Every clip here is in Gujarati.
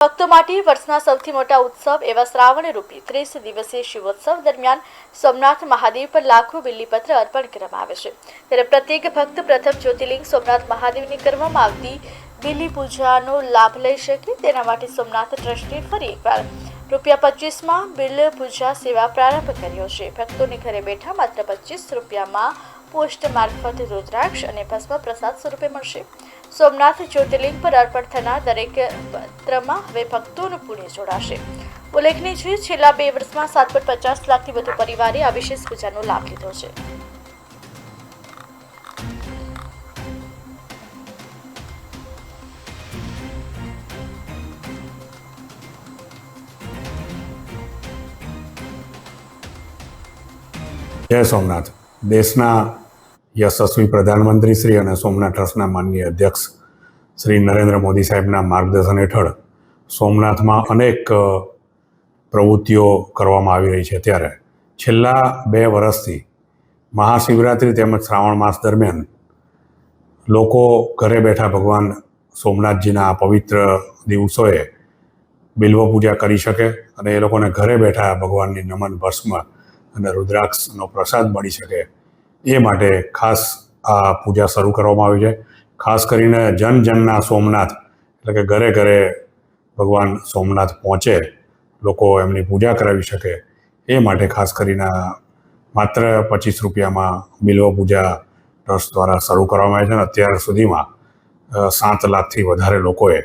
ભક્તો માટે વર્ષના સૌથી મોટા ઉત્સવ એવા શ્રાવણ રૂપી 30 દિવસીય શિવોત્સવ દરમિયાન સોમનાથ મહાદેવ પર લાખો બિલ્લીપત્ર અર્પણ કરવામાં આવે છે। ત્યારે પ્રત્યેક ભક્ત પ્રથમ જ્યોતિર્લિંગ સોમનાથ મહાદેવની કરવામાં આવતી બિલ્લી પૂજાનો લાભ લઈ શકે તેના માટે સોમનાથ ટ્રસ્ટે ફરી એકવાર ₹25 બિલ્લ પૂજા સેવા પ્રારંભ કર્યો છે। ભક્તોને ઘરે બેઠા માત્ર ₹25 પોસ્ટ મારફત રુદ્રાક્ષ અને ભસ્મ પ્રસાદ સ્વરૂપે મળશે। સોમનાથ જ્યોતિર્લિંગ પર અર્પણ થનાર દરેક પત્રમાં હવે ભક્તોનું પુણ્ય જોડાશે। ઉલ્લેખનીય છે, છેલ્લા 2 વર્ષમાં 7.50 લાખથી વધુ પરિવારે આ વિશેષ પૂજાનો લાભ લીધો છે। જય સોમનાથ। દેશના યશસ્વી પ્રધાનમંત્રી શ્રી અને સોમનાથ ટ્રસ્ટના માનનીય અધ્યક્ષ શ્રી નરેન્દ્ર મોદી સાહેબના માર્ગદર્શન હેઠળ સોમનાથમાં અનેક પ્રવૃત્તિઓ કરવામાં આવી રહી છે। ત્યારે છેલ્લા 2 વર્ષથી મહાશિવરાત્રિ તેમજ શ્રાવણ માસ દરમિયાન લોકો ઘરે બેઠા ભગવાન સોમનાથજીના આ પવિત્ર દિવસોએ બિલ્વ પૂજા કરી શકે અને એ લોકોને ઘરે બેઠા ભગવાનની નમન ભસ્મ અને રુદ્રાક્ષનો પ્રસાદ મળી શકે એ માટે ખાસ આ પૂજા શરૂ કરવામાં આવી છે। ખાસ કરીને જનજનના સોમનાથ એટલે કે ઘરે ઘરે ભગવાન સોમનાથ પહોંચે, લોકો એમની પૂજા કરાવી શકે એ માટે ખાસ કરીને માત્ર ₹25 બિલ્વ પૂજા ટ્રસ્ટ દ્વારા શરૂ કરવામાં આવે છે અને અત્યાર સુધીમાં 7 લાખથી વધારે લોકોએ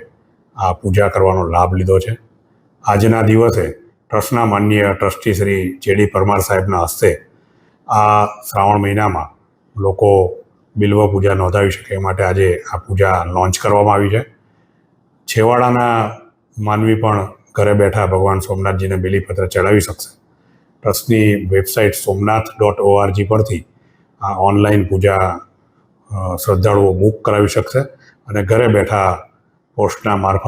આ પૂજા કરવાનો લાભ લીધો છે। આજના દિવસે ટ્રસ્ટના માનનીય ટ્રસ્ટી શ્રી જે.ડી. પરમાર સાહેબના હસ્તે આ શ્રાવણ મહિનામાં લોકો બિલ્વ પૂજા નોંધાવી શકે એ માટે આજે આ પૂજા લોન્ચ કરવામાં આવી છે। છેવાડાના માનવી પણ ઘરે બેઠા ભગવાન સોમનાથજીને બિલીપત્ર ચડાવી શકશે। ટ્રસ્ટની વેબસાઇટ somnath.org પરથી આ ઓનલાઈન પૂજા શ્રદ્ધાળુઓ બુક કરાવી શકશે અને ઘરે બેઠા પોસ્ટના મારફત